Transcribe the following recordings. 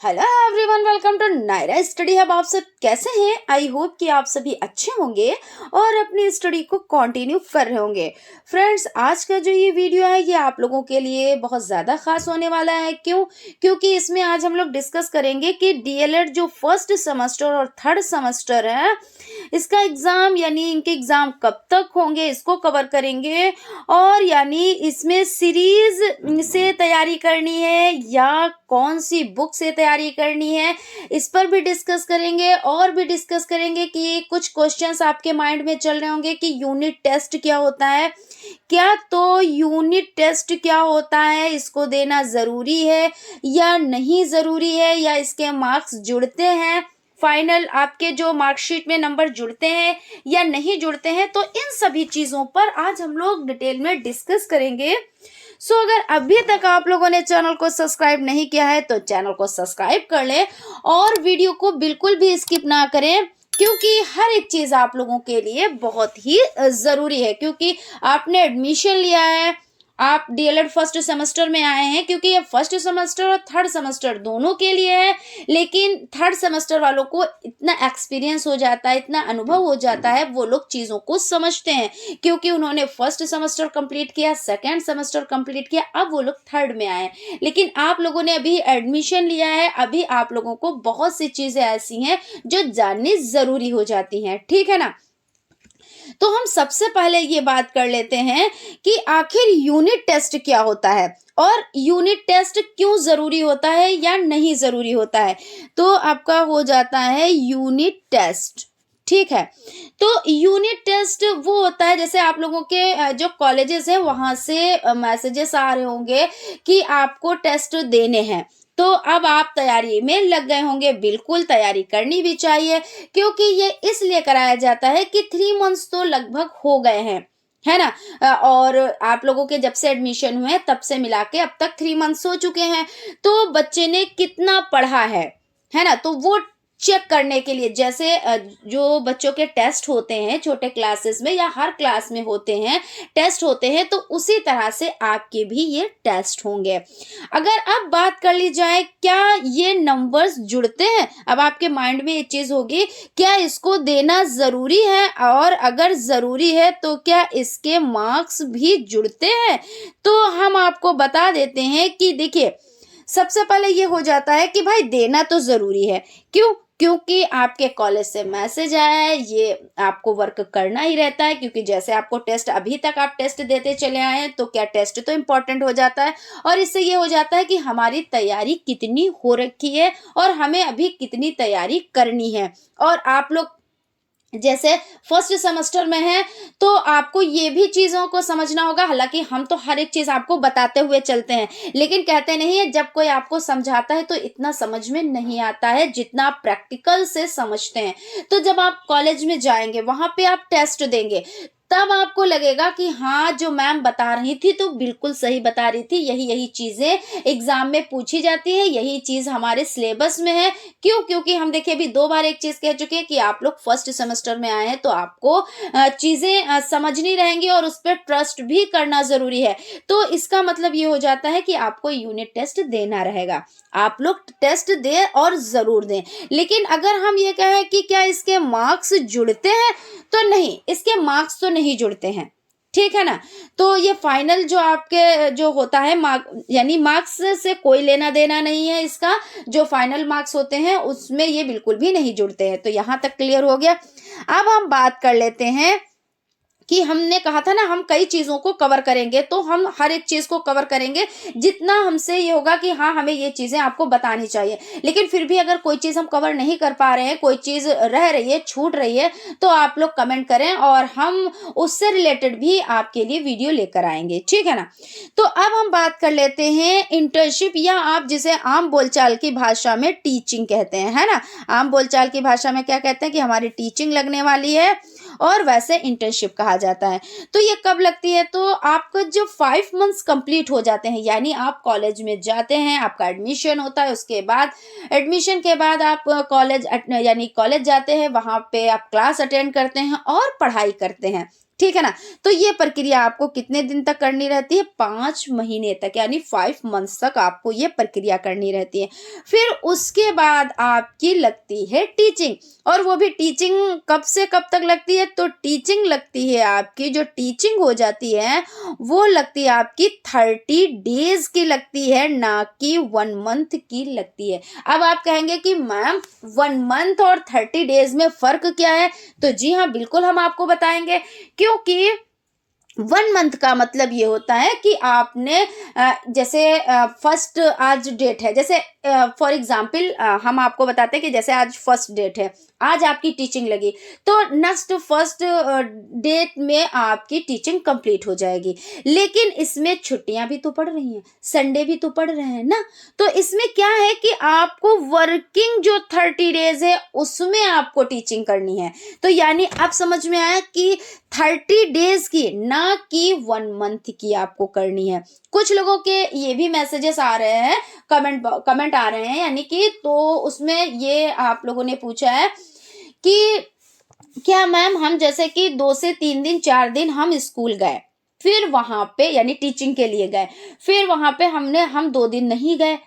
Hello everyone, welcome to Naira study hub. आप सब कैसे हैं? आई होप कि आप सभी अच्छे होंगे और अपनी स्टडी को कंटिन्यू कर रहे होंगे। फ्रेंड्स, आज का जो ये वीडियो है ये आप लोगों के लिए बहुत ज़्यादा खास होने वाला है। क्योंकि इसमें आज हम लोग डिस्कस करेंगे कि डीएलएड जो फर्स्ट सेमेस्टर और थर्ड सेमेस्टर है, इसका एग्ज़ाम यानी इनके एग्ज़ाम कब तक होंगे इसको कवर करेंगे। और यानी इसमें सीरीज़ से तैयारी करनी है या कौन सी बुक से तैयारी करनी है, इस पर भी डिस्कस करेंगे। और भी डिस्कस करेंगे कि कुछ क्वेश्चंस आपके माइंड में चल रहे होंगे कि यूनिट टेस्ट क्या होता है, क्या तो यूनिट टेस्ट क्या होता है, इसको देना ज़रूरी है या नहीं ज़रूरी है, या इसके मार्क्स जुड़ते हैं, फाइनल आपके जो मार्कशीट में नंबर जुड़ते हैं या नहीं जुड़ते हैं। तो इन सभी चीज़ों पर आज हम लोग डिटेल में डिस्कस करेंगे। सो अगर अभी तक आप लोगों ने चैनल को सब्सक्राइब नहीं किया है तो चैनल को सब्सक्राइब कर लें और वीडियो को बिल्कुल भी स्किप ना करें, क्योंकि हर एक चीज़ आप लोगों के लिए बहुत ही ज़रूरी है। क्योंकि आपने एडमिशन लिया है, आप डीएलएड फर्स्ट सेमेस्टर में आए हैं, क्योंकि ये फर्स्ट सेमेस्टर और थर्ड सेमेस्टर दोनों के लिए है। लेकिन थर्ड सेमेस्टर वालों को इतना एक्सपीरियंस हो जाता है, इतना अनुभव हो जाता है, वो लोग चीज़ों को समझते हैं, क्योंकि उन्होंने फर्स्ट सेमेस्टर कंप्लीट किया, सेकेंड सेमेस्टर कंप्लीट किया, अब वो लोग थर्ड में आए। लेकिन आप लोगों ने अभी एडमिशन लिया है, अभी आप लोगों को बहुत सी चीज़ें ऐसी हैं जो जाननी ज़रूरी हो जाती हैं, ठीक है ना। तो हम सबसे पहले ये बात कर लेते हैं कि आखिर यूनिट टेस्ट क्या होता है और यूनिट टेस्ट क्यों ज़रूरी होता है या नहीं ज़रूरी होता है। तो आपका हो जाता है यूनिट टेस्ट, ठीक है। तो यूनिट टेस्ट वो होता है, जैसे आप लोगों के जो कॉलेजेस हैं वहाँ से मैसेजेस आ रहे होंगे कि आपको टेस्ट देने हैं, तो अब आप तैयारी में लग गए होंगे। बिल्कुल तैयारी करनी भी चाहिए, क्योंकि ये इसलिए कराया जाता है कि 3 मंथ्स तो लगभग हो गए हैं, है ना। और आप लोगों के जब से एडमिशन हुए तब से मिला के अब तक 3 मंथ्स हो चुके हैं। तो बच्चे ने कितना पढ़ा है ना, तो वो चेक करने के लिए, जैसे जो बच्चों के टेस्ट होते हैं छोटे क्लासेस में या हर क्लास में होते हैं, टेस्ट होते हैं, तो उसी तरह से आपके भी ये टेस्ट होंगे। अगर अब बात कर ली जाए क्या ये नंबर्स जुड़ते हैं, अब आपके माइंड में ये चीज़ होगी, क्या इसको देना ज़रूरी है, और अगर ज़रूरी है तो क्या इसके मार्क्स भी जुड़ते हैं। तो हम आपको बता देते हैं कि देखिए, सबसे पहले ये हो जाता है कि भाई देना तो ज़रूरी है। क्योंकि आपके कॉलेज से मैसेज आया है, ये आपको वर्क करना ही रहता है। क्योंकि जैसे आपको टेस्ट, अभी तक आप टेस्ट देते चले आए हैं, तो क्या टेस्ट तो इम्पोर्टेंट हो जाता है। और इससे ये हो जाता है कि हमारी तैयारी कितनी हो रखी है और हमें अभी कितनी तैयारी करनी है। और आप लोग जैसे फर्स्ट सेमेस्टर में है तो आपको ये भी चीज़ों को समझना होगा। हालांकि हम तो हर एक चीज़ आपको बताते हुए चलते हैं, लेकिन कहते नहीं है जब कोई आपको समझाता है तो इतना समझ में नहीं आता है जितना आप प्रैक्टिकल से समझते हैं। तो जब आप कॉलेज में जाएंगे, वहाँ पे आप टेस्ट देंगे, तब आपको लगेगा कि हाँ, जो मैम बता रही थी तो बिल्कुल सही बता रही थी, यही यही चीज़ें एग्जाम में पूछी जाती है, यही चीज़ हमारे सिलेबस में है। क्योंकि हम देखिए अभी 2 बार एक चीज़ कह चुके हैं कि आप लोग फर्स्ट सेमेस्टर में आए हैं, तो आपको चीज़ें समझनी रहेंगी और उस पर ट्रस्ट भी करना ज़रूरी है। तो इसका मतलब ये हो जाता है कि आपको यूनिट टेस्ट देना रहेगा। आप लोग टेस्ट दें और ज़रूर दें। लेकिन अगर हम ये कहें कि क्या इसके मार्क्स जुड़ते हैं, तो नहीं, इसके मार्क्स तो नहीं जुड़ते हैं, ठीक है ना। तो ये फाइनल जो आपके जो होता है मार्क, यानी मार्क्स से कोई लेना देना नहीं है इसका। जो फाइनल मार्क्स होते हैं उसमें ये बिल्कुल भी नहीं जुड़ते हैं। तो यहाँ तक क्लियर हो गया। अब हम बात कर लेते हैं कि हमने कहा था ना हम कई चीज़ों को कवर करेंगे, तो हम हर एक चीज़ को कवर करेंगे जितना हमसे ये होगा कि हाँ, हमें ये चीज़ें आपको बतानी चाहिए। लेकिन फिर भी अगर कोई चीज़ हम कवर नहीं कर पा रहे हैं, कोई चीज़ रह रही है, छूट रही है, तो आप लोग कमेंट करें और हम उससे रिलेटेड भी आपके लिए वीडियो लेकर आएंगे, ठीक है ना। तो अब हम बात कर लेते हैं इंटर्नशिप, या आप जिसे आम बोलचाल की भाषा में टीचिंग कहते हैं, है ना। आम बोलचाल की भाषा में क्या कहते हैं कि हमारी टीचिंग लगने वाली है, और वैसे इंटर्नशिप कहा जाता है। तो ये कब लगती है, तो आपका जो 5 मंथ्स कंप्लीट हो जाते हैं, यानी आप कॉलेज में जाते हैं, आपका एडमिशन होता है, उसके बाद एडमिशन के बाद आप कॉलेज यानी कॉलेज जाते हैं, वहाँ पे आप क्लास अटेंड करते हैं और पढ़ाई करते हैं, ठीक है ना। तो ये प्रक्रिया आपको कितने दिन तक करनी रहती है? 5 महीने तक, यानी 5 मंथ्स तक आपको ये प्रक्रिया करनी रहती है। फिर उसके बाद आपकी लगती है टीचिंग, और वो भी टीचिंग कब से कब तक लगती है? तो टीचिंग लगती है आपकी, जो टीचिंग हो जाती है वो लगती है आपकी 30 डेज की लगती है, ना कि 1 मंथ की लगती है। अब आप कहेंगे कि मैम 1 मंथ और 30 डेज में फ़र्क क्या है? तो जी हाँ, बिल्कुल हम आपको बताएंगे। क्योंकि 1 मंथ का मतलब ये होता है कि आपने जैसे फर्स्ट आज डेट है, जैसे फॉर एग्जाम्पल हम आपको बताते हैं कि जैसे आज फर्स्ट डेट है, आज आपकी टीचिंग लगी, तो नेक्स्ट फर्स्ट डेट में आपकी टीचिंग कंप्लीट हो जाएगी। लेकिन इसमें छुट्टियां भी तो पड़ रही हैं, संडे भी तो पड़ रहे हैं ना। तो इसमें क्या है कि आपको वर्किंग जो 30 डेज है उसमें आपको टीचिंग करनी है। तो यानी अब समझ में आया कि 30 डेज की, ना कि 1 मंथ की आपको करनी है। कुछ लोगों के ये भी मैसेजेस आ रहे हैं, कमेंट आ रहे हैं, यानी कि तो उसमें ये आप लोगों ने पूछा है कि क्या मैम हम जैसे कि 2 से 3 दिन 4 दिन हम स्कूल गए, फिर वहां पे यानी टीचिंग के लिए गए, फिर वहां पे हम 2 दिन नहीं गए,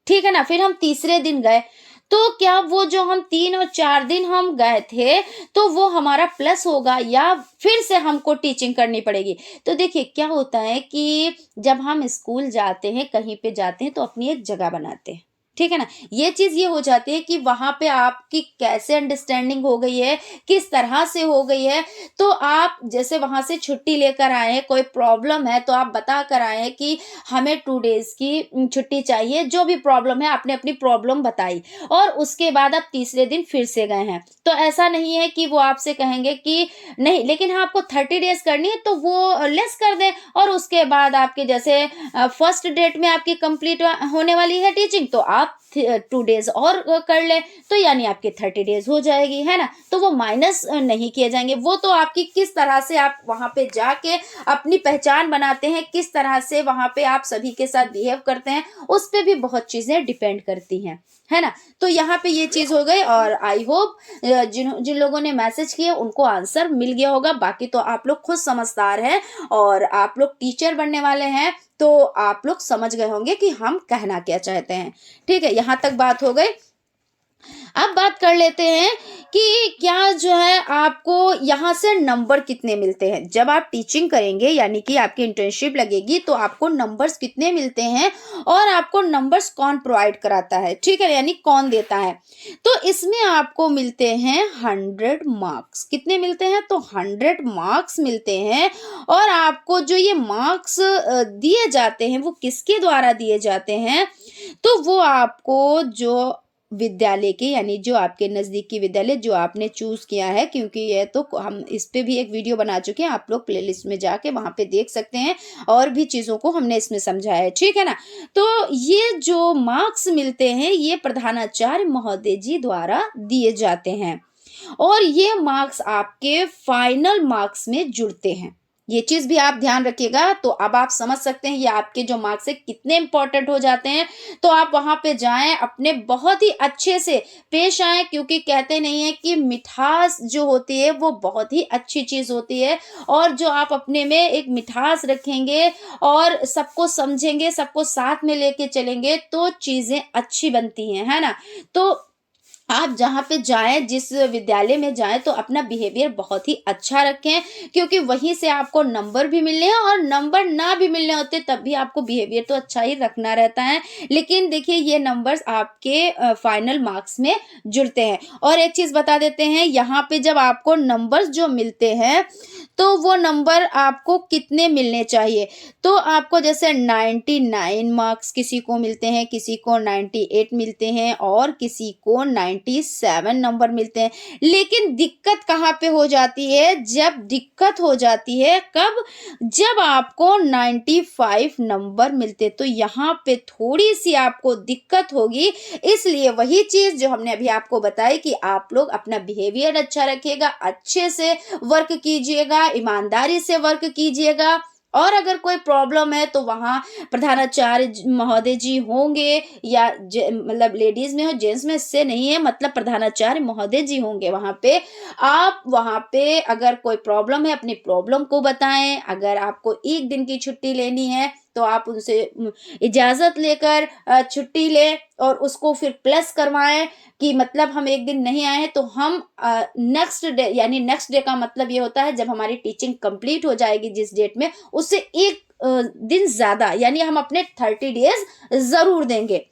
ठीक है ना, फिर हम तीसरे दिन गए, तो क्या वो जो हम 3 और 4 दिन हम गए थे तो वो हमारा प्लस होगा या फिर से हमको टीचिंग करनी पड़ेगी? तो देखिए क्या होता है कि जब हम स्कूल जाते हैं, कहीं पे जाते हैं, तो अपनी एक जगह बनाते हैं, ठीक है ना। ये चीज ये हो जाती है कि वहां पे आपकी कैसे अंडरस्टैंडिंग हो गई है, किस तरह से हो गई है। तो आप जैसे वहां से छुट्टी लेकर आए हैं, कोई प्रॉब्लम है तो आप बता कर आए हैं कि हमें 2 डेज की छुट्टी चाहिए, जो भी प्रॉब्लम है आपने अपनी प्रॉब्लम बताई, और उसके बाद आप तीसरे दिन फिर से गए हैं। तो ऐसा नहीं है कि वो आपसे कहेंगे कि नहीं, लेकिन हाँ आपको 30 डेज करनी है तो वो लेस कर दें, और उसके बाद आपके जैसे फर्स्ट डेट में आपकी कंप्लीट होने वाली है टीचिंग, तो आप 2 डेज और कर ले, तो यानी आपके 30 डेज हो जाएगी, है ना। तो वो माइनस नहीं किए जाएंगे। वो तो आपकी किस तरह से आप वहां पे जाके अपनी पहचान बनाते हैं, किस तरह से वहां पे आप सभी के साथ बिहेव करते हैं, उस पे भी बहुत चीजें डिपेंड करती हैं, है ना। तो यहाँ पे ये चीज हो गई, और आई होप जिन जिन लोगों ने मैसेज किए उनको आंसर मिल गया होगा। बाकी तो आप लोग खुद समझदार हैं और आप लोग टीचर बनने वाले हैं, तो आप लोग समझ गए होंगे कि हम कहना क्या चाहते हैं। ठीक है, यहाँ तक बात हो गई। अब बात कर लेते हैं कि क्या जो है आपको यहाँ से नंबर कितने मिलते हैं जब आप टीचिंग करेंगे, यानी कि आपकी इंटर्नशिप लगेगी तो आपको नंबर्स कितने मिलते हैं और आपको नंबर्स कौन प्रोवाइड कराता है, ठीक है, यानी कौन देता है। तो इसमें आपको मिलते हैं 100 मार्क्स। कितने मिलते हैं? तो 100 मार्क्स मिलते हैं। और आपको जो ये मार्क्स दिए जाते हैं वो किसके द्वारा दिए जाते हैं? तो वो आपको जो विद्यालय के, यानी जो आपके नज़दीकी विद्यालय जो आपने चूज़ किया है, क्योंकि ये तो हम इस पे भी एक वीडियो बना चुके हैं, आप लोग प्लेलिस्ट में जाके वहाँ पे देख सकते हैं, और भी चीज़ों को हमने इसमें समझाया है, ठीक है ना। तो ये जो मार्क्स मिलते हैं ये प्रधानाचार्य महोदय जी द्वारा दिए जाते हैं, और ये मार्क्स आपके फाइनल मार्क्स में जुड़ते हैं। ये चीज भी आप ध्यान रखिएगा। तो अब आप समझ सकते हैं ये आपके जो मार्क्स है कितने इंपॉर्टेंट हो जाते हैं। तो आप वहां पे जाएं, अपने बहुत ही अच्छे से पेश आएं, क्योंकि कहते नहीं है कि मिठास जो होती है वो बहुत ही अच्छी चीज होती है, और जो आप अपने में एक मिठास रखेंगे और सबको समझेंगे, सबको साथ में लेके चलेंगे, तो चीजें अच्छी बनती हैं, है ना। तो आप जहाँ पे जाएं, जिस विद्यालय में जाएं, तो अपना बिहेवियर बहुत ही अच्छा रखें, क्योंकि वहीं से आपको नंबर भी मिलने हैं, और नंबर ना भी मिलने होते तब भी आपको बिहेवियर तो अच्छा ही रखना रहता है। लेकिन देखिए ये नंबर्स आपके फाइनल मार्क्स में जुड़ते हैं। और एक चीज़ बता देते हैं, यहाँ पे जब आपको नंबर्स जो मिलते हैं तो वो नंबर आपको कितने मिलने चाहिए? तो आपको जैसे 99 मार्क्स किसी को मिलते हैं, किसी को 98 मिलते हैं, और किसी को 97 नंबर मिलते हैं। लेकिन दिक्कत कहाँ पे हो जाती है? जब दिक्कत हो जाती है कब? जब आपको 95 नंबर मिलते, तो यहाँ पे थोड़ी सी आपको दिक्कत होगी। इसलिए वही चीज़ जो हमने अभी आपको बताई कि आप लोग अपना बिहेवियर अच्छा रखिएगा, अच्छे से वर्क कीजिएगा, ईमानदारी से वर्क कीजिएगा, और अगर कोई प्रॉब्लम है तो वहाँ प्रधानाचार्य महोदय जी होंगे, या मतलब लेडीज में हो जेंट्स में इससे नहीं है, मतलब प्रधानाचार्य महोदय जी होंगे वहाँ पे। आप वहाँ पे अगर कोई प्रॉब्लम है अपनी प्रॉब्लम को बताएं। अगर आपको एक दिन की छुट्टी लेनी है तो आप उनसे इजाजत लेकर छुट्टी लें और उसको फिर प्लस करवाएं कि मतलब हम एक दिन नहीं आए तो हम नेक्स्ट डे, यानी नेक्स्ट डे का मतलब ये होता है जब हमारी टीचिंग कंप्लीट हो जाएगी जिस डेट में, उससे एक दिन ज्यादा, यानी हम अपने 30 डेज जरूर देंगे।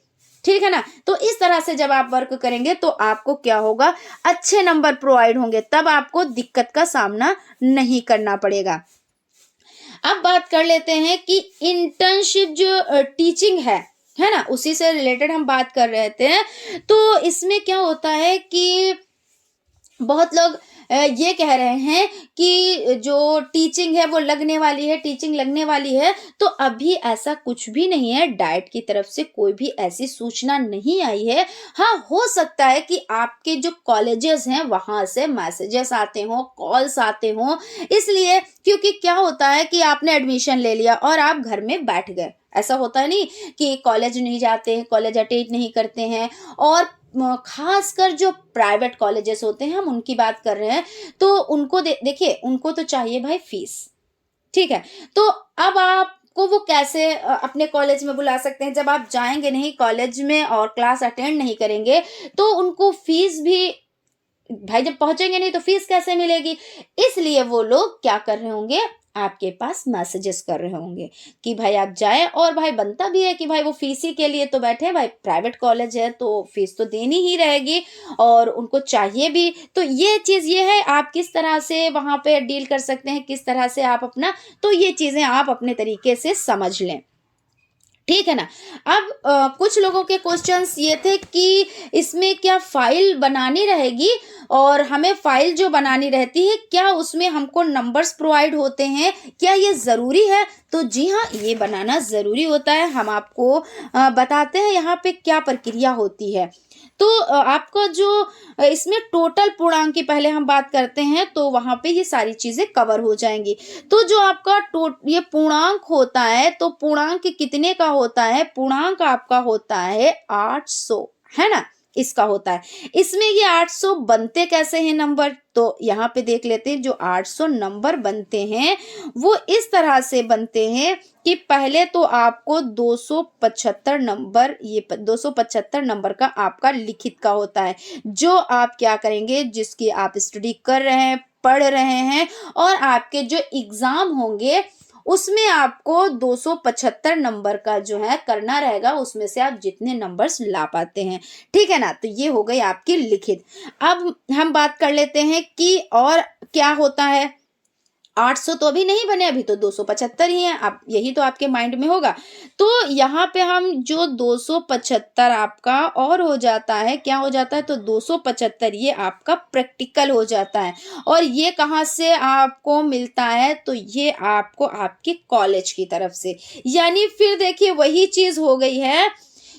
ठीक है ना। तो इस तरह से जब आप वर्क करेंगे तो आपको क्या होगा, अच्छे नंबर प्रोवाइड होंगे, तब आपको दिक्कत का सामना नहीं करना पड़ेगा। अब बात कर लेते हैं कि इंटर्नशिप जो टीचिंग है ना, उसी से रिलेटेड हम बात कर रहे थे। तो इसमें क्या होता है कि बहुत लोग ये कह रहे हैं कि जो टीचिंग है वो लगने वाली है, टीचिंग लगने वाली है। तो अभी ऐसा कुछ भी नहीं है, डाइट की तरफ से कोई भी ऐसी सूचना नहीं आई है। हाँ, हो सकता है कि आपके जो कॉलेजेस हैं वहां से मैसेजेस आते हों, कॉल्स आते हों, इसलिए क्योंकि क्या होता है कि आपने एडमिशन ले लिया और आप घर में बैठ गए। ऐसा होता है नहीं कि कॉलेज नहीं जाते हैं, कॉलेज अटेंड नहीं करते हैं। और खासकर जो प्राइवेट कॉलेजेस होते हैं, हम उनकी बात कर रहे हैं, तो उनको देखिए उनको तो चाहिए भाई फीस। ठीक है। तो अब आपको वो कैसे अपने कॉलेज में बुला सकते हैं जब आप जाएंगे नहीं कॉलेज में और क्लास अटेंड नहीं करेंगे, तो उनको फीस भी भाई जब पहुंचेंगे नहीं तो फीस कैसे मिलेगी। इसलिए वो लोग क्या कर रहे होंगे, आपके पास मैसेजेस कर रहे होंगे कि भाई आप जाएं। और भाई बनता भी है कि भाई वो फीस ही के लिए तो बैठे हैं, भाई प्राइवेट कॉलेज है तो फीस तो देनी ही रहेगी और उनको चाहिए भी। तो ये चीज ये है, आप किस तरह से वहां पे डील कर सकते हैं, किस तरह से आप अपना, तो ये चीजें आप अपने तरीके से समझ लें। ठीक है ना। अब कुछ लोगों के क्वेश्चंस ये थे कि इसमें क्या फाइल बनानी रहेगी, और हमें फाइल जो बनानी रहती है क्या उसमें हमको नंबर्स प्रोवाइड होते हैं, क्या ये ज़रूरी है। तो जी हाँ, ये बनाना ज़रूरी होता है। हम आपको बताते हैं यहाँ पे क्या प्रक्रिया होती है। तो आपका जो इसमें टोटल पूर्णांक की पहले हम बात करते हैं तो वहां पे ये सारी चीजें कवर हो जाएंगी। तो जो आपका ये पूर्णांक होता है, तो पूर्णांक कितने का होता है, पूर्णांक आपका होता है 800, है ना, इसका होता है। इसमें ये 800 बनते कैसे हैं नंबर, तो यहाँ पे देख लेते हैं। जो 800 नंबर बनते हैं वो इस तरह से बनते हैं कि पहले तो आपको 275 नंबर, ये 275 नंबर का आपका लिखित का होता है, जो आप क्या करेंगे, जिसकी आप स्टडी कर रहे हैं, पढ़ रहे हैं, और आपके जो एग्जाम होंगे उसमें आपको 275 नंबर का जो है करना रहेगा, उसमें से आप जितने नंबर्स ला पाते हैं। ठीक है ना। तो ये हो गई आपकी लिखित। अब हम बात कर लेते हैं कि और क्या होता है। 800 तो अभी नहीं बने, अभी तो 275 ही है। आप यही तो आपके माइंड में होगा। तो यहाँ पे हम जो 275 आपका और हो जाता है, क्या हो जाता है, तो 275 ये आपका प्रैक्टिकल हो जाता है। और ये कहाँ से आपको मिलता है, तो ये आपको आपके कॉलेज की तरफ से। यानी फिर देखिए वही चीज हो गई है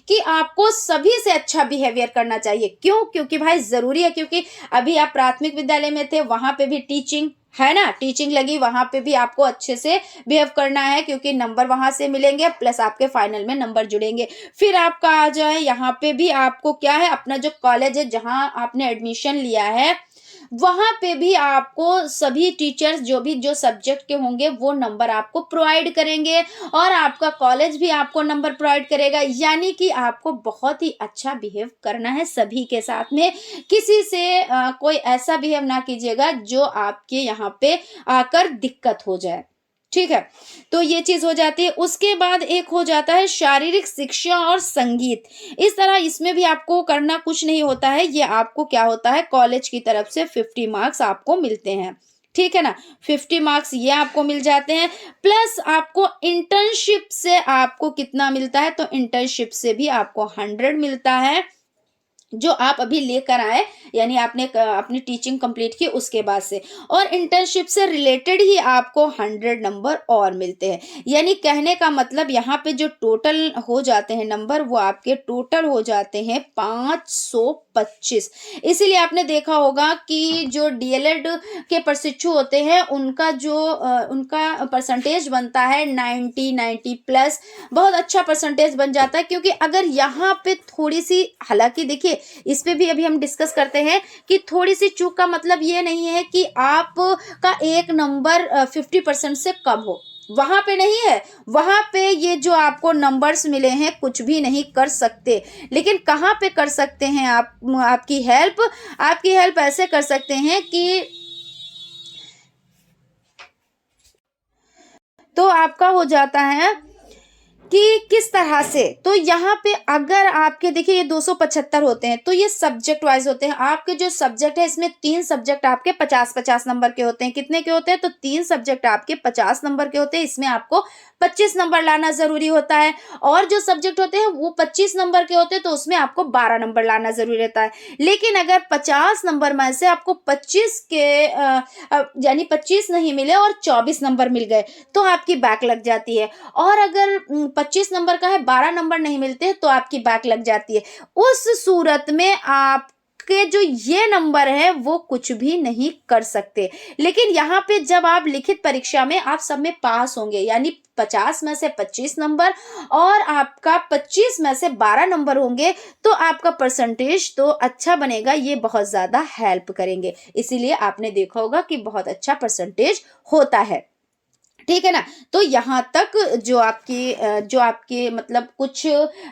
कि आपको सभी से अच्छा बिहेवियर करना चाहिए। क्यों, क्योंकि भाई जरूरी है, क्योंकि अभी आप प्राथमिक विद्यालय में थे, वहां पे भी टीचिंग है ना, टीचिंग लगी, वहां पे भी आपको अच्छे से बिहेव करना है, क्योंकि नंबर वहां से मिलेंगे प्लस आपके फाइनल में नंबर जुड़ेंगे। फिर आपका आ जाए यहाँ पे भी आपको क्या है, अपना जो कॉलेज है जहां आपने एडमिशन लिया है, वहां पे भी आपको सभी टीचर्स जो भी जो सब्जेक्ट के होंगे वो नंबर आपको प्रोवाइड करेंगे, और आपका कॉलेज भी आपको नंबर प्रोवाइड करेगा। यानी कि आपको बहुत ही अच्छा बिहेव करना है सभी के साथ में। किसी से कोई ऐसा बिहेव ना कीजिएगा जो आपके यहाँ पे आकर दिक्कत हो जाए। ठीक है। तो ये चीज हो जाती है। उसके बाद एक हो जाता है शारीरिक शिक्षा और संगीत। इस तरह इसमें भी आपको करना कुछ नहीं होता है। ये आपको क्या होता है, कॉलेज की तरफ से 50 मार्क्स आपको मिलते हैं। ठीक है ना। 50 मार्क्स ये आपको मिल जाते हैं, प्लस आपको इंटर्नशिप से आपको कितना मिलता है, तो इंटर्नशिप से भी आपको 100 मिलता है। जो आप अभी लेकर आए, यानी आपने अपनी टीचिंग कंप्लीट की उसके बाद से, और इंटर्नशिप से रिलेटेड ही आपको 100 नंबर और मिलते हैं। यानी कहने का मतलब यहाँ पे जो टोटल हो जाते हैं नंबर, वो आपके टोटल हो जाते हैं 525। इसीलिए आपने देखा होगा कि जो डीएलएड के प्रशिक्षु होते हैं उनका जो उनका परसेंटेज बनता है 90 प्लस, बहुत अच्छा परसेंटेज बन जाता है। क्योंकि अगर यहाँ पे थोड़ी सी, हालांकि देखिए इस पे भी अभी हम डिस्कस करते हैं कि थोड़ी सी चूक का मतलब ये नहीं है कि आप का एक नंबर 50% से कम हो, वहां पे नहीं है। वहां पे ये जो आपको नंबर्स मिले हैं कुछ भी नहीं कर सकते। लेकिन कहाँ पे कर सकते हैं आप, आपकी हेल्प ऐसे कर सकते हैं कि तो आपका हो जाता है कि किस तरह से, तो यहाँ पे अगर आपके देखिए ये 275 होते हैं, तो ये सब्जेक्ट वाइज होते हैं। आपके जो सब्जेक्ट है इसमें 3 सब्जेक्ट आपके 50-50 नंबर के होते हैं। कितने के होते हैं? तो 3 सब्जेक्ट आपके 50 नंबर के होते हैं। इसमें आपको 25 नंबर लाना जरूरी होता है। और जो सब्जेक्ट होते हैं वो 25 नंबर के होते हैं, तो उसमें आपको 12 नंबर लाना जरूरी रहता है। लेकिन अगर 50 नंबर में से आपको 25 के यानी 25 नहीं मिले और 24 नंबर मिल गए, तो आपकी बैक लग जाती है। और अगर 25 नंबर का है, 12 नंबर नहीं मिलते, तो आपकी बैक लग जाती है। उस सूरत में आप के जो ये नंबर है वो कुछ भी नहीं कर सकते। लेकिन यहाँ पे जब आप लिखित परीक्षा में आप सब में पास होंगे, यानी 50 में से 25 नंबर और आपका 25 में से 12 नंबर होंगे, तो आपका परसेंटेज तो अच्छा बनेगा। ये बहुत ज्यादा हेल्प करेंगे। इसीलिए आपने देखा होगा कि बहुत अच्छा परसेंटेज होता है। ठीक है ना। तो यहाँ तक जो आपके मतलब कुछ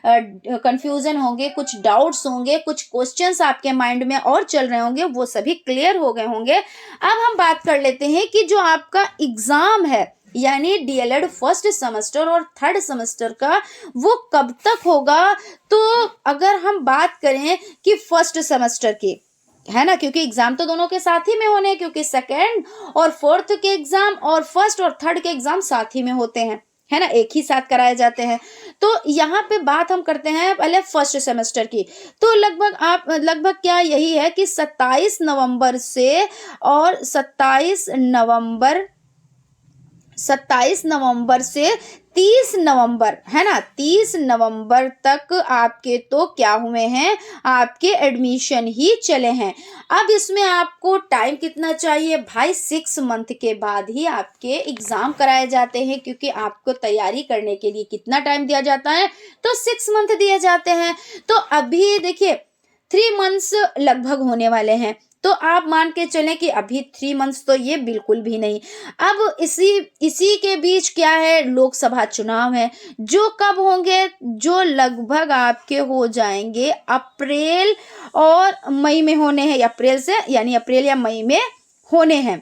कंफ्यूजन होंगे, कुछ डाउट्स होंगे, कुछ क्वेश्चंस आपके माइंड में और चल रहे होंगे, वो सभी क्लियर हो गए होंगे। अब हम बात कर लेते हैं कि जो आपका एग्जाम है, यानी डीएलएड फर्स्ट सेमेस्टर और थर्ड सेमेस्टर का, वो कब तक होगा। तो अगर हम बात करें कि फर्स्ट सेमेस्टर की, है ना, क्योंकि एग्जाम तो दोनों के साथ ही में होने हैं, क्योंकि सेकेंड और फोर्थ के एग्जाम और फर्स्ट और थर्ड के एग्जाम साथ ही में होते हैं, है ना, एक ही साथ कराए जाते हैं। तो यहाँ पे बात हम करते हैं पहले फर्स्ट सेमेस्टर की। तो लगभग क्या यही है कि 27 नवंबर से और 27 नवंबर से 30 नवंबर, है ना, 30 नवंबर तक आपके तो क्या हुए हैं, आपके एडमिशन ही चले हैं। अब इसमें आपको टाइम कितना चाहिए भाई? 6 मंथ के बाद ही आपके एग्जाम कराए जाते हैं, क्योंकि आपको तैयारी करने के लिए कितना टाइम दिया जाता है? तो 6 मंथ दिए जाते हैं। तो अभी देखिए 3 मंथ्स लगभग होने वाले हैं। तो आप मान के चलें कि अभी 3 मंथ्स तो ये बिल्कुल भी नहीं। अब इसी के बीच क्या है, लोकसभा चुनाव है, जो कब होंगे, जो लगभग आपके हो जाएंगे अप्रैल और मई में होने हैं, अप्रैल से, यानी अप्रैल या मई में होने हैं।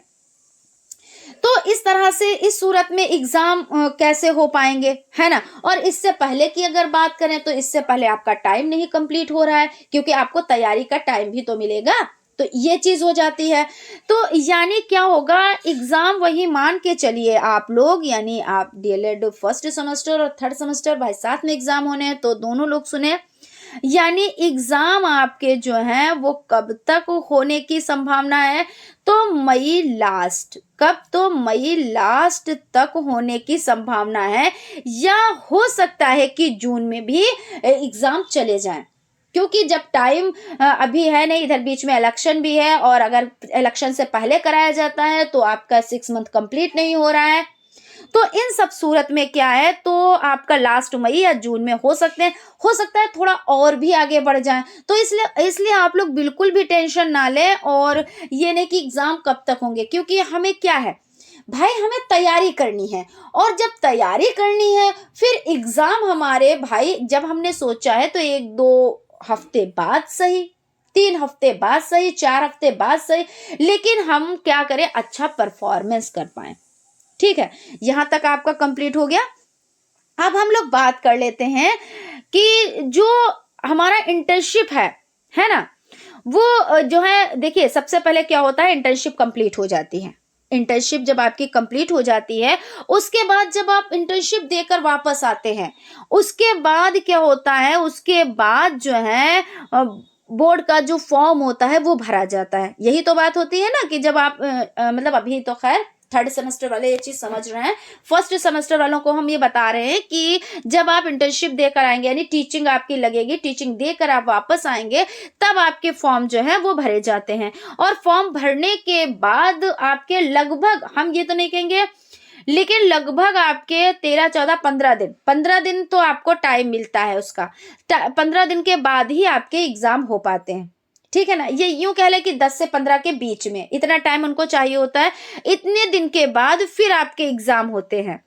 तो इस तरह से इस सूरत में एग्जाम कैसे हो पाएंगे, है ना। और इससे पहले की अगर बात करें तो इससे पहले आपका टाइम नहीं कंप्लीट हो रहा है, क्योंकि आपको तैयारी का टाइम भी तो मिलेगा। तो ये चीज हो जाती है। तो यानी क्या होगा, एग्जाम वही मान के चलिए आप लोग, यानी आप डीएलएड फर्स्ट सेमेस्टर और थर्ड सेमेस्टर भाई साथ में एग्जाम होने हैं, तो दोनों लोग सुने। यानी एग्जाम आपके जो हैं वो कब तक होने की संभावना है? तो मई लास्ट, कब? तो मई लास्ट तक होने की संभावना है, या हो सकता है कि जून में भी एग्जाम चले जाएं, क्योंकि जब टाइम अभी है नहीं, इधर बीच में इलेक्शन भी है, और अगर इलेक्शन से पहले कराया जाता है तो आपका 6 मंथ कंप्लीट नहीं हो रहा है। तो इन सब सूरत में क्या है, तो आपका लास्ट मई या जून में हो सकता है थोड़ा और भी आगे बढ़ जाए। तो इसलिए आप लोग बिल्कुल भी टेंशन ना लें, और ये नहीं कि एग्जाम कब तक होंगे, क्योंकि हमें क्या है भाई, हमें तैयारी करनी है। और जब तैयारी करनी है फिर एग्जाम हमारे भाई, जब हमने सोचा है तो 1-2 हफ्ते बाद सही, 3 हफ्ते बाद सही, 4 हफ्ते बाद सही, लेकिन हम क्या करें, अच्छा परफॉर्मेंस कर पाए। ठीक है, यहां तक आपका कंप्लीट हो गया। अब हम लोग बात कर लेते हैं कि जो हमारा इंटर्नशिप है ना, वो जो है, देखिए सबसे पहले क्या होता है, इंटर्नशिप कंप्लीट हो जाती है। इंटर्नशिप जब आपकी कंप्लीट हो जाती है, उसके बाद जब आप इंटर्नशिप देकर वापस आते हैं, उसके बाद क्या होता है, उसके बाद जो है बोर्ड का जो फॉर्म होता है वो भरा जाता है। यही तो बात होती है ना कि जब आप मतलब अभी तो खैर थर्ड सेमेस्टर वाले ये चीज समझ रहे हैं, फर्स्ट सेमेस्टर वालों को हम ये बता रहे हैं कि जब आप इंटर्नशिप देकर आएंगे यानी टीचिंग आपकी लगेगी, टीचिंग देकर आप वापस आएंगे, तब आपके फॉर्म जो है वो भरे जाते हैं। और फॉर्म भरने के बाद आपके लगभग, हम ये तो नहीं कहेंगे, लेकिन लगभग आपके 13, 14, 15 दिन तो आपको टाइम मिलता है उसका। 15 दिन के बाद ही आपके एग्जाम हो पाते हैं, ठीक है ना। ये यूं कह ले कि 10 से 15 के बीच में इतना टाइम उनको चाहिए होता है। इतने दिन के बाद फिर आपके एग्जाम होते हैं।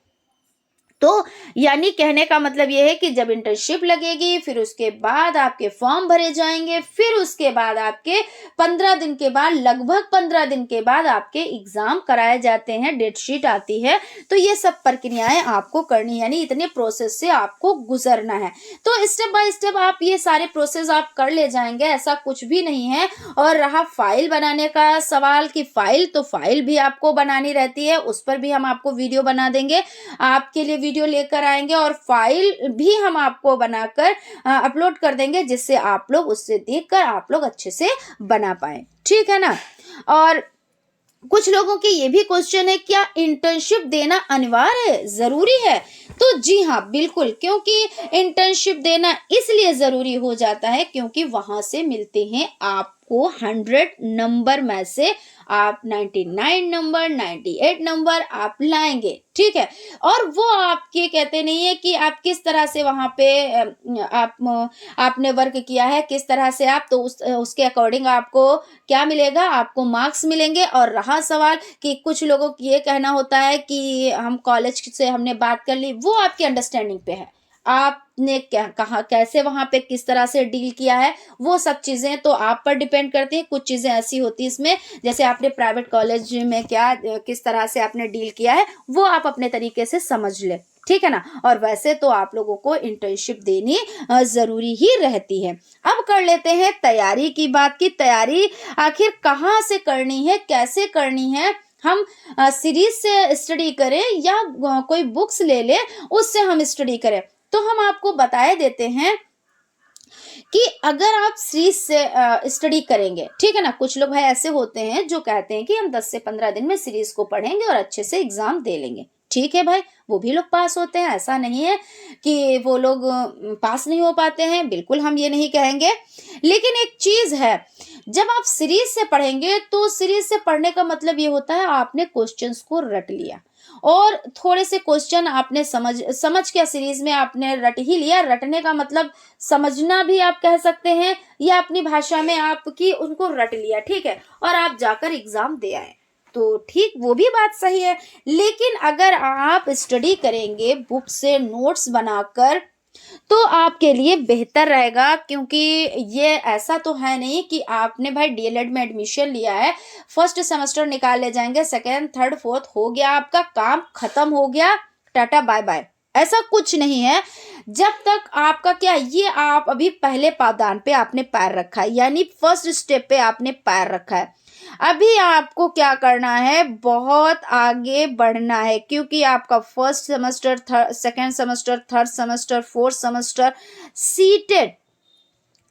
तो यानी कहने का मतलब यह है कि जब इंटर्नशिप लगेगी, फिर उसके बाद आपके फॉर्म भरे जाएंगे, फिर उसके बाद आपके 15 दिन के बाद, लगभग 15 दिन के बाद आपके एग्जाम कराए जाते हैं, डेट शीट आती है। तो ये सब प्रक्रियाएं आपको करनी, यानी इतने प्रोसेस से आपको गुजरना है। तो स्टेप बाय स्टेप आप ये सारे प्रोसेस आप कर ले जाएंगे, ऐसा कुछ भी नहीं है। और रहा फाइल बनाने का सवाल की फाइल, तो फाइल भी आपको बनानी रहती है, उस पर भी हम आपको वीडियो बना देंगे, आपके लिए वीडियो लेकर आएंगे और फाइल भी हम आपको बनाकर अपलोड कर देंगे, जिससे आप लोग उससे देखकर आप लोग अच्छे से बना पाए, ठीक है ना। और कुछ लोगों के ये भी क्वेश्चन है, क्या इंटर्नशिप देना अनिवार्य है, जरूरी है? तो जी हाँ, बिल्कुल, क्योंकि इंटर्नशिप देना इसलिए जरूरी हो जाता है क्योंकि वहां से मिलते हैं आपको 100 नंबर में से आप 99 नंबर, 98 नंबर आप लाएंगे, ठीक है। और वो आपके कहते नहीं है कि आप किस तरह से वहां पे आपने वर्क किया है, किस तरह से आप, तो उसके अकॉर्डिंग आपको क्या मिलेगा, आपको मार्क्स मिलेंगे। और रहा सवाल कि कुछ लोगों को ये कहना होता है कि हम कॉलेज से हमने बात कर ली, वो आपकी अंडरस्टैंडिंग पे है, आपने क्या कहा, कैसे वहां पे किस तरह से डील किया है, वो सब चीजें तो आप पर डिपेंड करती है। कुछ चीजें ऐसी होती है इसमें, जैसे आपने प्राइवेट कॉलेज में क्या किस तरह से आपने डील किया है, वो आप अपने तरीके से समझ ले, ठीक है ना। और वैसे तो आप लोगों को इंटर्नशिप देनी जरूरी ही रहती है। अब कर लेते हैं तैयारी की बात, की तैयारी आखिर कहाँ से करनी है, कैसे करनी है। हम सीरीज से स्टडी करें या कोई बुक्स ले ले उससे हम स्टडी करें, तो हम आपको बताए देते हैं कि अगर आप सीरीज से स्टडी करेंगे, ठीक है ना। कुछ लोग भाई ऐसे होते हैं जो कहते हैं कि हम 10 से 15 दिन में सीरीज को पढ़ेंगे और अच्छे से एग्जाम दे लेंगे, ठीक है भाई, वो भी लोग पास होते हैं, ऐसा नहीं है कि वो लोग पास नहीं हो पाते हैं, बिल्कुल हम ये नहीं कहेंगे। लेकिन एक चीज है, जब आप सीरीज से पढ़ेंगे तो सीरीज से पढ़ने का मतलब ये होता है आपने क्वेश्चंस को रट लिया, और थोड़े से क्वेश्चन आपने समझ के सीरीज में आपने रट ही लिया। रटने का मतलब समझना भी आप कह सकते हैं, या अपनी भाषा में आपकी उनको रट लिया, ठीक है, और आप जाकर एग्जाम दे आए, तो ठीक, वो भी बात सही है। लेकिन अगर आप स्टडी करेंगे बुक से नोट्स बनाकर, तो आपके लिए बेहतर रहेगा, क्योंकि ये ऐसा तो है नहीं कि आपने भाई डीएलएड में एडमिशन लिया है, फर्स्ट सेमेस्टर निकाल ले जाएंगे, सेकेंड, थर्ड, फोर्थ हो गया, आपका काम खत्म हो गया, टाटा बाय बाय, ऐसा कुछ नहीं है। जब तक आपका क्या, ये आप अभी पहले पायदान पे आपने पैर रखा है, यानी फर्स्ट स्टेप पे आपने पैर रखा है। अभी आपको क्या करना है, बहुत आगे बढ़ना है, क्योंकि आपका first semester, second semester, third semester, fourth semester,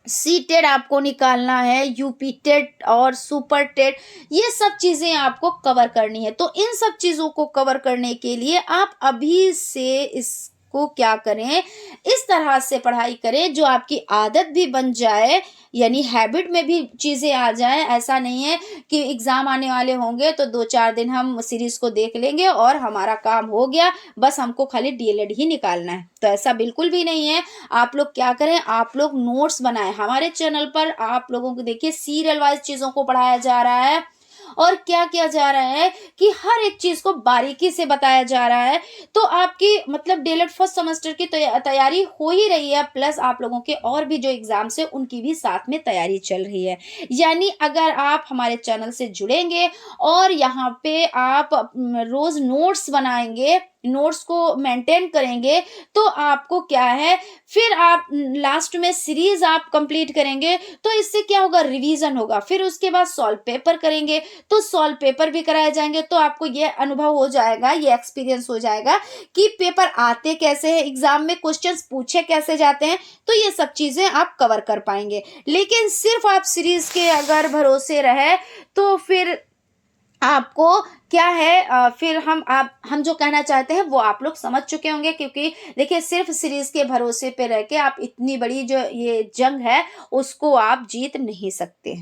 seated आपको निकालना है, यूपी टेट और सुपर टेट, ये सब चीजें आपको कवर करनी है। तो इन सब चीजों को कवर करने के लिए आप अभी से इसको क्या करें, इस तरह से पढ़ाई करें जो आपकी आदत भी बन जाए, यानी हैबिट में भी चीजें आ जाएं। ऐसा नहीं है कि एग्जाम आने वाले होंगे तो 2-4 दिन हम सीरीज को देख लेंगे और हमारा काम हो गया, बस हमको खाली डीएलएड ही निकालना है, तो ऐसा बिल्कुल भी नहीं है। आप लोग क्या करें, आप लोग नोट्स बनाएं। हमारे चैनल पर आप लोगों को देखिए सीरियल वाइज चीजों को पढ़ाया जा रहा है, और क्या किया जा रहा है कि हर एक चीज को बारीकी से बताया जा रहा है। तो आपकी मतलब डीएलएड फर्स्ट सेमेस्टर की तैयारी हो ही रही है, प्लस आप लोगों के और भी जो एग्जाम्स है उनकी भी साथ में तैयारी चल रही है। यानी अगर आप हमारे चैनल से जुड़ेंगे और यहाँ पे आप रोज नोट्स बनाएंगे, नोट्स को मेंटेन करेंगे तो आपको क्या है, फिर आप लास्ट में सीरीज आप कंप्लीट करेंगे तो इससे क्या होगा, रिवीजन होगा। फिर उसके बाद सॉल्व पेपर करेंगे तो सॉल्व पेपर भी कराए जाएंगे, तो आपको ये अनुभव हो जाएगा, ये एक्सपीरियंस हो जाएगा कि पेपर आते कैसे हैं, एग्जाम में क्वेश्चंस पूछे कैसे जाते हैं। तो ये सब चीजें आप कवर कर पाएंगे। लेकिन सिर्फ आप सीरीज के अगर भरोसे रहे तो फिर आपको क्या है, फिर हम जो कहना चाहते हैं वो आप लोग समझ चुके होंगे। क्योंकि देखिए, सिर्फ सीरीज के भरोसे पे रह के आप इतनी बड़ी जो ये जंग है उसको आप जीत नहीं सकते।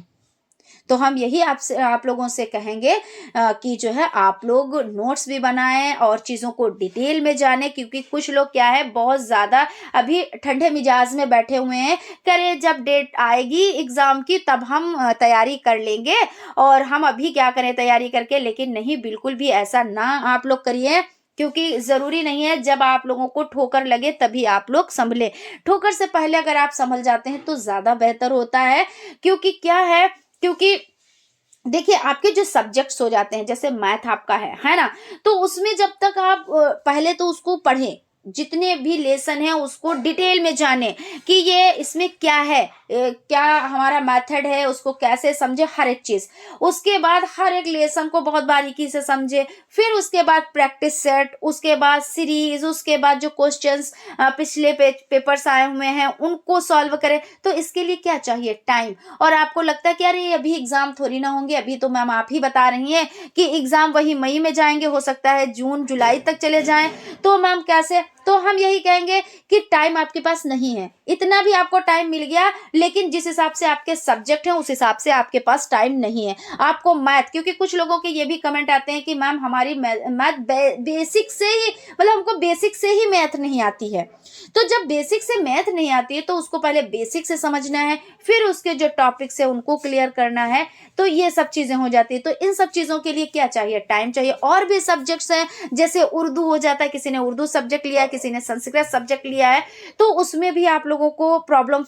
तो हम यही आप लोगों से कहेंगे कि जो है आप लोग नोट्स भी बनाएं और चीज़ों को डिटेल में जानें। क्योंकि कुछ लोग क्या है, बहुत ज़्यादा अभी ठंडे मिजाज में बैठे हुए हैं, करें जब डेट आएगी एग्ज़ाम की तब हम तैयारी कर लेंगे और हम अभी क्या करें तैयारी करके। लेकिन नहीं, बिल्कुल भी ऐसा ना आप लोग करिए, क्योंकि ज़रूरी नहीं है जब आप लोगों को ठोकर लगे तभी आप लोग संभले। ठोकर से पहले अगर आप संभल जाते हैं तो ज़्यादा बेहतर होता है। क्योंकि क्या है, क्योंकि देखिए आपके जो सब्जेक्ट्स हो जाते हैं, जैसे मैथ आपका है ना, तो उसमें जब तक आप पहले तो उसको पढ़ें, जितने भी लेसन है उसको डिटेल में जाने कि ये इसमें क्या है, क्या हमारा मेथड है, उसको कैसे समझे, हर एक चीज। उसके बाद हर एक लेसन को बहुत बारीकी से समझे। फिर उसके बाद प्रैक्टिस सेट, उसके बाद सीरीज, उसके बाद जो क्वेश्चंस पिछले पेपर्स आए हुए हैं उनको सॉल्व करें। तो इसके लिए क्या चाहिए, टाइम। और आपको लगता है कि अरे अभी एग्जाम थोड़ी ना होंगे, अभी तो मैम आप ही बता रही हैं कि एग्जाम वही मई में जाएंगे, हो सकता है जून जुलाई तक चले जाएं, तो मैम कैसे। तो हम यही कहेंगे कि टाइम आपके पास नहीं है, इतना भी आपको टाइम मिल गया लेकिन जिस हिसाब से आपके सब्जेक्ट हैं उस हिसाब से आपके पास टाइम नहीं है। आपको मैथ, क्योंकि कुछ लोगों के ये भी कमेंट आते हैं कि मैम हमारी मैथ बेसिक से ही, मतलब हमको बेसिक से ही मैथ नहीं आती है। तो जब बेसिक से मैथ नहीं आती है तो उसको पहले बेसिक से समझना है, फिर उसके जो टॉपिक्स है उनको क्लियर करना है। तो ये सब चीजें हो जाती है। तो इन सब चीजों के लिए क्या चाहिए, टाइम चाहिए। और भी सब्जेक्ट्स हैं, जैसे उर्दू हो जाता है, किसी ने उर्दू सब्जेक्ट लिया है, किसी ने संस्कृत सब्जेक्ट लिया है, तो उसमें भी आप लोगों को प्रॉब्लम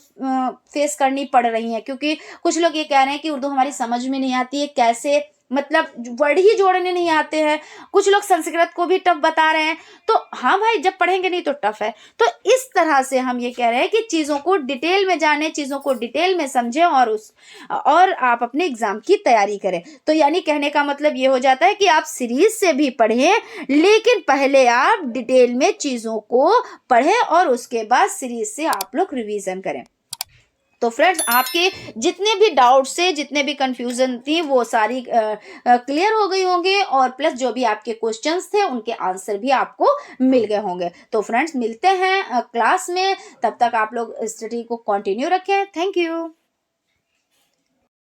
फेस करनी पड़ रही है। क्योंकि कुछ लोग ये कह रहे हैं कि उर्दू हमारी समझ में नहीं आती है, कैसे, मतलब वर्ड ही जोड़ने नहीं आते हैं। कुछ लोग संस्कृत को भी टफ बता रहे हैं। तो हाँ भाई, जब पढ़ेंगे नहीं तो टफ है। तो इस तरह से हम ये कह रहे हैं कि चीज़ों को डिटेल में जाने, चीज़ों को डिटेल में समझें और आप अपने एग्जाम की तैयारी करें। तो यानी कहने का मतलब ये हो जाता है कि आप सीरीज से भी पढ़ें, लेकिन पहले आप डिटेल में चीज़ों को पढ़ें और उसके बाद सीरीज से आप लोग रिवीजन करें। तो फ्रेंड्स, आपके जितने भी डाउट्स थे, जितने भी कंफ्यूजन थी, वो सारी क्लियर हो गई होंगे। और प्लस जो भी आपके क्वेश्चंस थे उनके आंसर भी आपको मिल गए होंगे। तो फ्रेंड्स, मिलते हैं क्लास में, तब तक आप लोग स्टडी को कंटिन्यू रखें। Thank you.